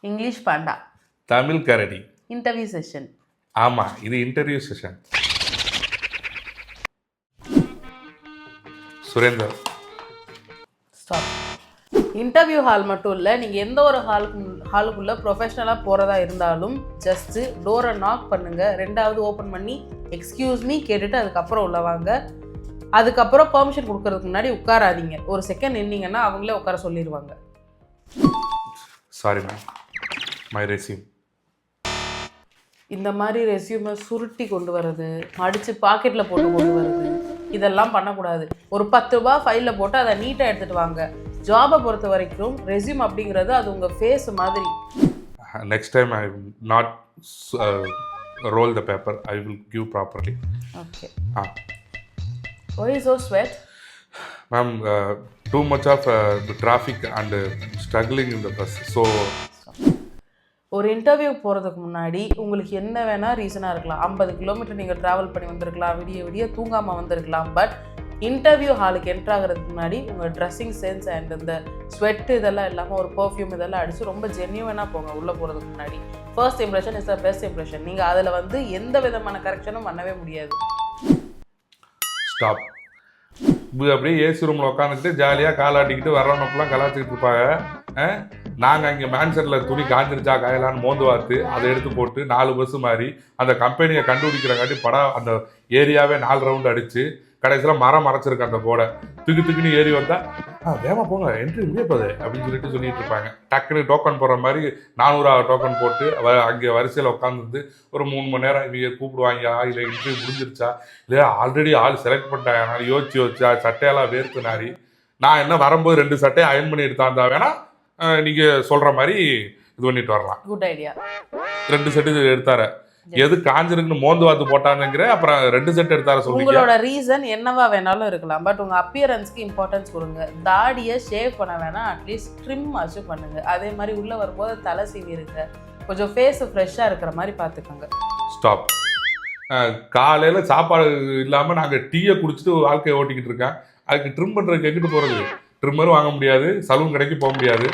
English Panda. Tamil கரடி. Interview session. ஆமா, இது interview session. Surender. Stop. Interview hall மட்டும் இல்லை, நீங்கள் எந்த ஒரு ஹாலுக்குள்ளே ப்ரொஃபஷ்னலாக போகிறதா இருந்தாலும் ஜஸ்ட்டு டோரை நாக் பண்ணுங்கள். ரெண்டாவது ஓப்பன் பண்ணி எக்ஸ்கியூஸ் மீ கேட்டுட்டு அதுக்கப்புறம் உள்ள வாங்க. அதுக்கப்புறம் பெர்மிஷன் கொடுக்கறதுக்கு முன்னாடி உட்காராதீங்க. ஒரு செகண்ட் நின்னீங்கன்னா அவங்களே உட்கார சொல்லிடுவாங்க. Sorry ma'am, my resume. இந்த மாதிரி ரெஸ்யூமை சுருட்டி கொண்டு வர்றது, அடித்து பாக்கெட்டில் போட்டு கொண்டு வர்றது, இதெல்லாம் பண்ணக்கூடாது. ஒரு 10 ரூபா ஃபைலில் போட்டு அதை நீட்டாக எடுத்துகிட்டு வாங்க. ஜாபை பொறுத்த வரைக்கும் ரெஸ்யூம் அப்படிங்கிறது அது உங்கள் ஃபேஸ் மாதிரி. Next time I will not roll the paper, I will give properly. Okay. Why so sweat? Ma'am, too much of the traffic and struggling in the bus. So ஒரு இன்டர்வியூ போகிறதுக்கு முன்னாடி உங்களுக்கு என்ன வேணால் ரீசனாக இருக்கலாம். 50 கிலோமீட்டர் நீங்கள் ட்ராவல் பண்ணி வந்திருக்கலாம், விடிய தூங்காமல் வந்திருக்கலாம். பட் இன்டர்வியூ ஹாலுக்கு என்ட்ராகிறதுக்கு முன்னாடி உங்கள் ட்ரெஸ்ஸிங் சென்ஸ் அண்ட் இந்த ஸ்வெட்டு இதெல்லாம் இல்லாமல் ஒரு பர்ஃப்யூம் இதெல்லாம் அடித்து ரொம்ப ஜென்யூனாக போங்க. உள்ளே போகிறதுக்கு முன்னாடி first impression is the best impression. நீங்கள் அதில் எந்த விதமான கரெக்ஷனும் பண்ணவே முடியாது. ஸ்டாப். அப்படியே ஏசி ரூமில் உட்காந்துக்கிட்டு ஜாலியாக காலாட்டிக்கிட்டு வர்றவனப்பெல்லாம் கலாச்சிக்கிட்டு இருப்பாங்க. நாங்கள் அங்கே மேன்சரில் துணி காஞ்சிருச்சா காயலான்னு மோந்து பார்த்து அதை எடுத்து போட்டு 4 பஸ்ஸு மாதிரி அந்த கம்பெனியை கண்டுபிடிக்கிறங்காட்டி அந்த ஏரியாவே 4 ரவுண்டு அடித்து கடைசியில் மறைச்சிருக்கு அந்த போர்டை. துக்குன்னு ஏறி வந்தால் வேமா போங்க என்ட்ரி முடிய போகுது அப்படின்னு சொல்லிட்டு இருப்பாங்க. டக்குன்னு டோக்கன் போடுற மாதிரி 400 டோக்கன் போட்டு அங்கே வரிசையில் உட்காந்துருந்து ஒரு 3 மணி நேரம் இவங்க கூப்பிடுவாங்க. இல்லை இன்டர்வியூ முடிஞ்சிருச்சா, இல்லை ஆல்ரெடி ஆள் செலக்ட் பண்ணிட்டாங்க, யோசிச்சா சட்டையெல்லாம் வேர்த்து நாரி. நான் என்ன வரும்போது 2 சட்டையை அயன் பண்ணி எடுத்தாந்தா வேணா நீங்கள் சொல்கிற மாதிரி இது பண்ணிட்டு வரலாம். Good idea. 2 செட்டு எடுத்தார எது காஞ்சிருக்குன்னு மோந்து வாத்து போட்டானுங்கிற அப்புறம் 2 செட் எடுத்தார சொல்லுங்க. உங்களோட ரீசன் என்னவா வேணாலும் இருக்கலாம். பட் உங்கள் அப்பியரன்ஸ்க்கு இம்பார்ட்டன்ஸ் கொடுங்க. தாடியை ஷேவ் பண்ண வேணாம், அட்லீஸ்ட் ட்ரிம் ஆச்சும் பண்ணுங்க. அதே மாதிரி உள்ளே வரும்போது தலை சீவி இருங்க. கொஞ்சம் ஃபேஸ் ஃப்ரெஷ்ஷாக இருக்கிற மாதிரி பார்த்துக்கோங்க. ஸ்டாப். காலையில் சாப்பாடு இல்லாமல் நாங்கள் டீயை குடிச்சிட்டு வாழ்க்கையை ஓட்டிக்கிட்டு இருக்கேன். அதுக்கு ட்ரிம் பண்ணுறதுக்கு எங்கிட்டு போகிறது? ட்ரிம்மரும் வாங்க முடியாது, சலூன் கடைக்கு போக முடியாது.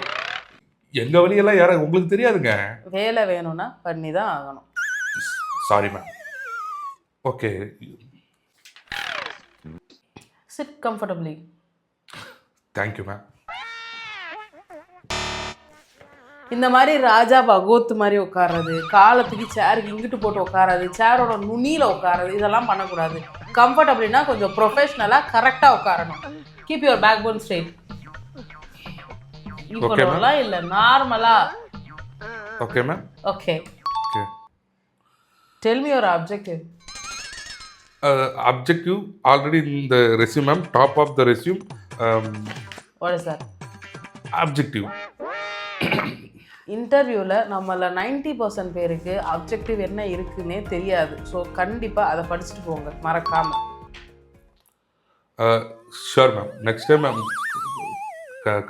எங்கள் வழியெல்லாம் யாரும் உங்களுக்கு தெரியாதுங்க. வேலை வேணும்னா பண்ணி தான் ஆகணும். Sorry ma'am. Okay, sit comfortably. Thank you ma'am. இந்த மாதிரி ராஜா பகோத் மாதிரி உட்கார்றது, காலத்துக்கு சேருக்கு இங்கிட்டு போட்டு உட்காராது, சேரோட நுனியில் உட்காராது, இதெல்லாம் பண்ணக்கூடாது. கம்ஃபர்டபிள்னா கொஞ்சம் ப்ரொஃபஷ்னலாக கரெக்டாக உட்காரணும். Keep your backbone straight. இப்போலாம் இல்லை, நார்மலா. Okay ma'am. Okay. Okay. Tell me your objective. Objective already in the resume, ma'am. Top of the resume. What is that? Objective. இன்டர்வியூவில் நம்மள 90% பேருக்கு அப்ஜெக்டிவ் என்ன இருக்குன்னே தெரியாது. ஸோ கண்டிப்பாக அதை படிச்சுட்டு போங்க, மறக்காம. Sure ma'am. Next time ma'am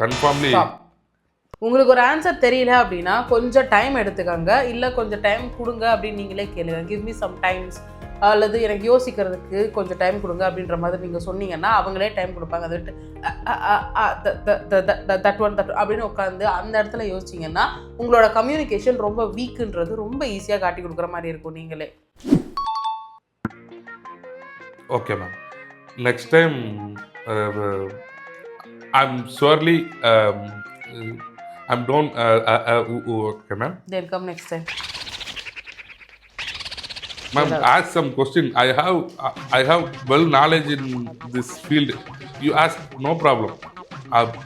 confirmly. உங்களுக்கு ஒரு ஆன்சர் தெரியல அப்படின்னா கொஞ்சம் டைம் எடுத்துக்கோங்க, இல்லை கொஞ்சம் டைம் கொடுங்க அப்படின்னு நீங்களே கேளுங்க. கிவ் மீ சம் டைம்ஸ், அல்லது எனக்கு யோசிக்கிறதுக்கு கொஞ்சம் டைம் கொடுங்க அப்படின்ற மாதிரி நீங்கள் சொன்னீங்கன்னா அவங்களே டைம் கொடுப்பாங்க. அதை விட்டு தட் ஒன் அப்படின்னு உட்காந்து அந்த இடத்துல யோசிச்சிங்கன்னா உங்களோட கம்யூனிகேஷன் ரொம்ப வீக்குன்றது ரொம்ப ஈஸியாக காட்டி கொடுக்குற மாதிரி இருக்கும் நீங்களே. Okay ma'am. Next time I'm surely I'm don't okay ma'am. Then come next time. Ma'am, ask some question. I have well knowledge in this field. You ask, no problem.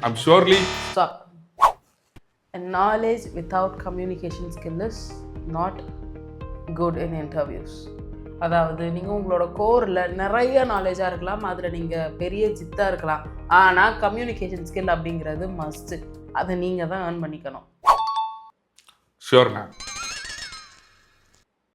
I'm surely. Stop. And knowledge without communication skill is not good in interviews. அதாவது நீங்கள் உங்களோட கோரில் நிறைய நாலேஜாக இருக்கலாம், அதில் நீங்கள் பெரிய சித்தாக இருக்கலாம், ஆனால் கம்யூனிகேஷன் ஸ்கில் அப்படிங்கிறது மஸ்ட்டு. அதை நீங்கள் தான் ஏர்ன் பண்ணிக்கணும். Sure ma'am.